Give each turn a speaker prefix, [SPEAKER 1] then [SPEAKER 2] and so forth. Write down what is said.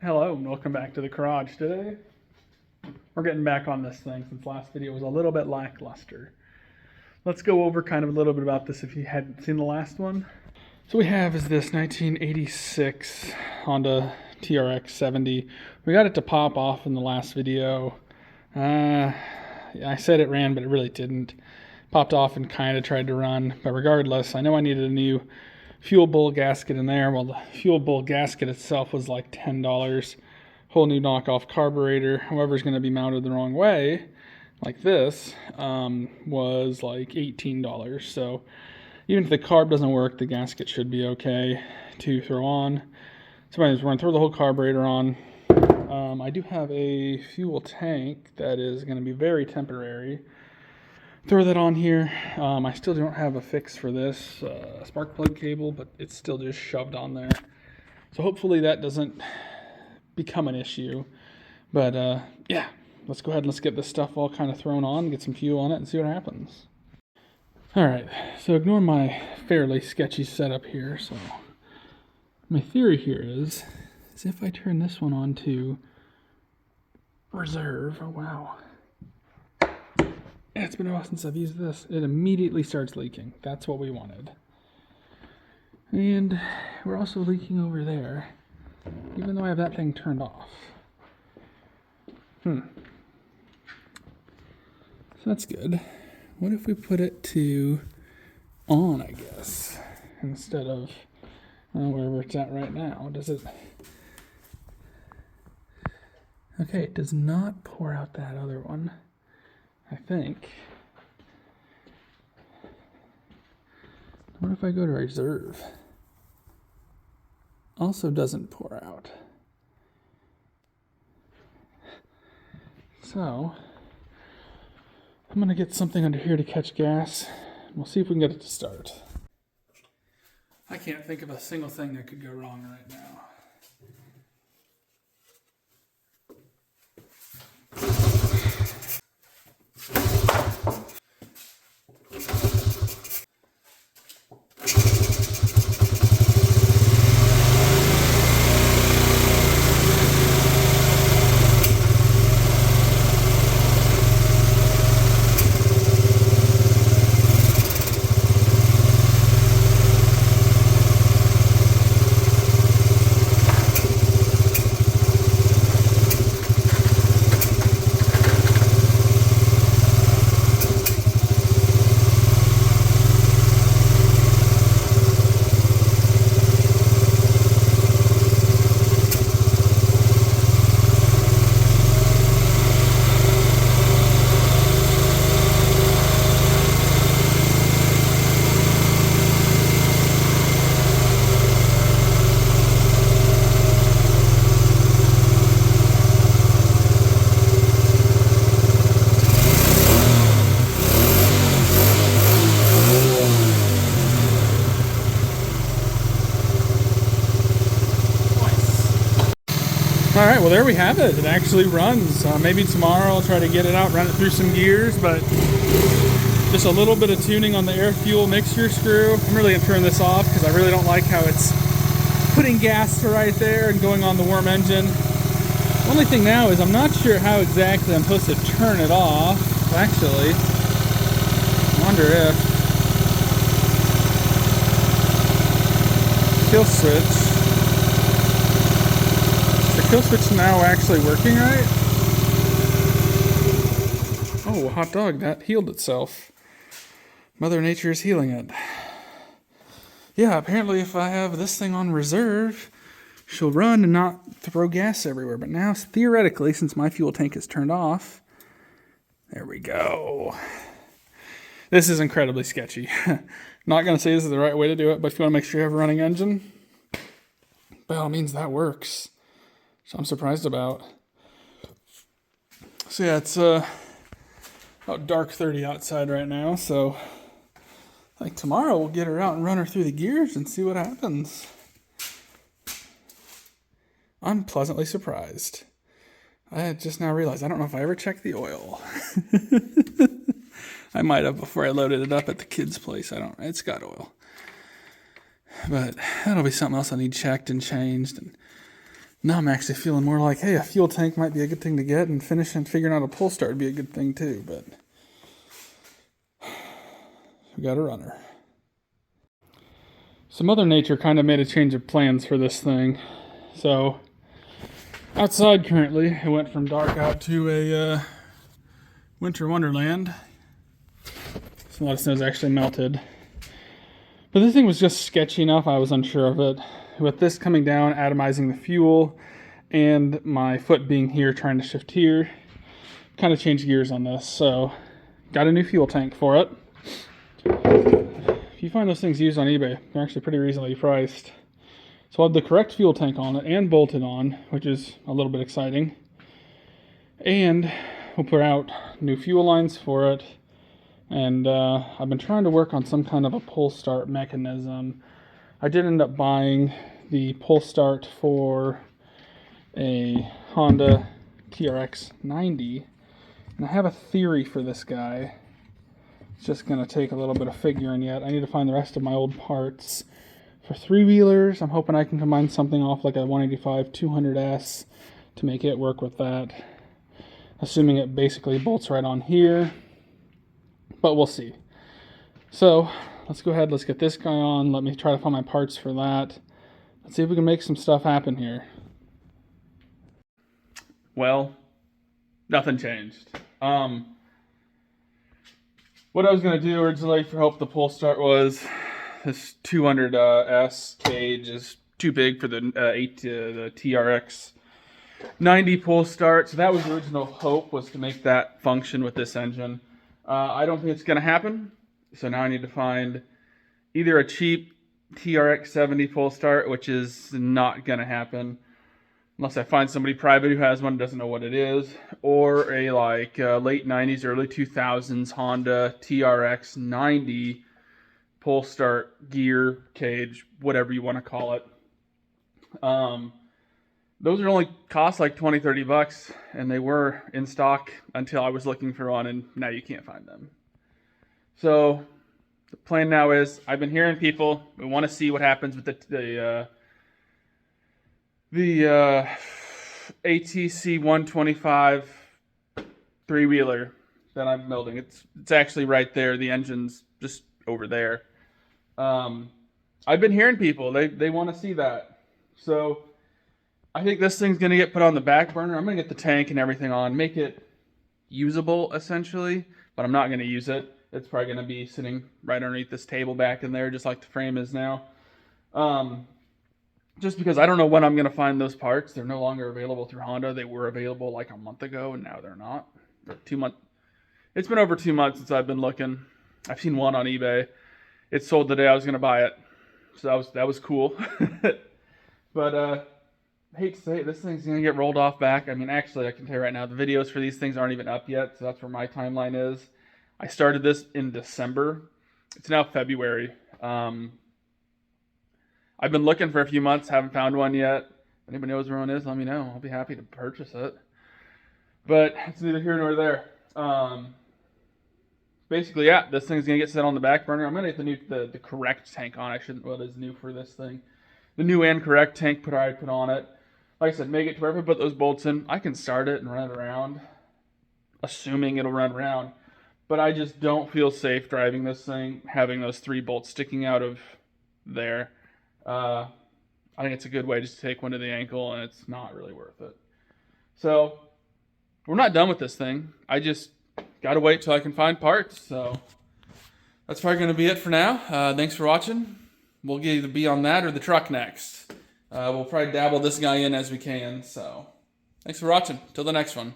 [SPEAKER 1] Hello and welcome back to the garage. Today we're getting back on this thing since last video was a little bit lackluster. Let's go over kind of a little bit about this if you hadn't seen the last one. So we have is this 1986 Honda TRX 70. We got it to pop off in the last video. I said it ran, but it really didn't. Popped off and kind of tried to run, but regardless, I know I needed a new fuel bowl gasket in there. Well, the fuel bowl gasket itself was like $10. Whole new knockoff carburetor, however, is going to be mounted the wrong way, like this, was like $18. So even if the carb doesn't work, the gasket should be okay to throw on. So anyways, we're going to throw the whole carburetor on. I do have a fuel tank that is going to be very temporary. Throw that on here. I still don't have a fix for this spark plug cable, but it's still just shoved on there. So hopefully that doesn't become an issue. But yeah, let's go ahead and let's get this stuff all kind of thrown on, get some fuel on it, and see what happens. All right, so ignore my fairly sketchy setup here. So my theory here is if I turn this one on to reserve, oh wow. It's been a while since I've used this. It immediately starts leaking. That's what we wanted. And we're also leaking over there, even though I have that thing turned off. So that's good. What if we put it to on, I guess, instead of wherever it's at right now? Does it? Okay, it does not pour out that other one. I think. What if I go to reserve? Also doesn't pour out. So I'm gonna get something under here to catch gas. We'll see if we can get it to start. I can't think of a single thing that could go wrong right now. All right, well, there we have it. It actually runs. Maybe tomorrow I'll try to get it out, run it through some gears, but just a little bit of tuning on the air-fuel mixture screw. I'm really gonna turn this off because I really don't like how it's putting gas right there and going on the warm engine. The only thing now is I'm not sure how exactly I'm supposed to turn it off. Actually, I wonder if kill switch. Kill switch now actually working right? Oh, hot dog, that healed itself. Mother Nature is healing it. Yeah, apparently if I have this thing on reserve, she'll run and not throw gas everywhere. But now, theoretically, since my fuel tank is turned off, there we go. This is incredibly sketchy. Not going to say this is the right way to do it, but if you want to make sure you have a running engine, by all means, that works. So I'm surprised about. So yeah, it's about dark 30 outside right now. So like tomorrow we'll get her out and run her through the gears and see what happens. I'm pleasantly surprised. I just now realized I don't know if I ever checked the oil. I might have before I loaded it up at the kids' place. It's got oil. But that'll be something else I need checked and changed. And Now I'm actually feeling more like, hey, a fuel tank might be a good thing to get, and finishing figuring out a pull start would be a good thing too, but we got a runner. So Mother Nature kind of made a change of plans for this thing. So outside currently, it went from dark out to a winter wonderland. So a lot of snow's actually melted. But this thing was just sketchy enough, I was unsure of it. With this coming down, atomizing the fuel, and my foot being here, trying to shift here, kind of changed gears on this. So got a new fuel tank for it. If you find those things used on eBay, they're actually pretty reasonably priced. So I'll have the correct fuel tank on it and bolted on, which is a little bit exciting. And we'll put out new fuel lines for it. And I've been trying to work on some kind of a pull start mechanism. I did end up buying the pull start for a Honda TRX 90. And I have a theory for this guy. It's just going to take a little bit of figuring yet. I need to find the rest of my old parts. For three-wheelers, I'm hoping I can combine something off like a 185 200S to make it work with that. Assuming it basically bolts right on here. But we'll see. So let's go ahead, let's get this guy on. Let me try to find my parts for that. Let's see if we can make some stuff happen here. Well, nothing changed. What I was going to do originally for help the pull start was this 200S cage is too big for the TRX 90 pull start. So that was the original hope, was to make that function with this engine. I don't think it's going to happen. So now I need to find either a cheap TRX 70 pull start, which is not going to happen unless I find somebody private who has one and doesn't know what it is, or a late 90s, early 2000s Honda TRX 90 pull start gear cage, whatever you want to call it. Those are only cost like 20, 30 bucks, and they were in stock until I was looking for one, and now you can't find them. So the plan now is, I've been hearing people, we want to see what happens with the ATC 125 three-wheeler that I'm building. It's actually right there. The engine's just over there. I've been hearing people, they want to see that. So I think this thing's going to get put on the back burner. I'm going to get the tank and everything on, make it usable essentially, but I'm not going to use it. It's probably going to be sitting right underneath this table back in there, just like the frame is now. Just because I don't know when I'm going to find those parts. They're no longer available through Honda. They were available like a month ago, and now they're not. Or 2 months. It's been over 2 months since I've been looking. I've seen one on eBay. It sold the day I was going to buy it. So that was cool. But I hate to say it, this thing's going to get rolled off back. I mean, actually, I can tell you right now, the videos for these things aren't even up yet, so that's where my timeline is. I started this in December. It's now February. I've been looking for a few months, haven't found one yet. If anybody knows where one is, let me know. I'll be happy to purchase it. But it's neither here nor there. Basically, yeah, this thing's gonna get set on the back burner. I'm gonna get the correct tank on. I shouldn't. What is new for this thing? The new and correct tank put on it. Like I said, make it to where if I put those bolts in, I can start it and run it around, assuming it'll run around. But I just don't feel safe driving this thing, having those 3 bolts sticking out of there. I think it's a good way just to take one to the ankle, and it's not really worth it. So we're not done with this thing. I just got to wait till I can find parts. So that's probably going to be it for now. Thanks for watching. We'll either be on that or the truck next. We'll probably dabble this guy in as we can. So thanks for watching. Till the next one.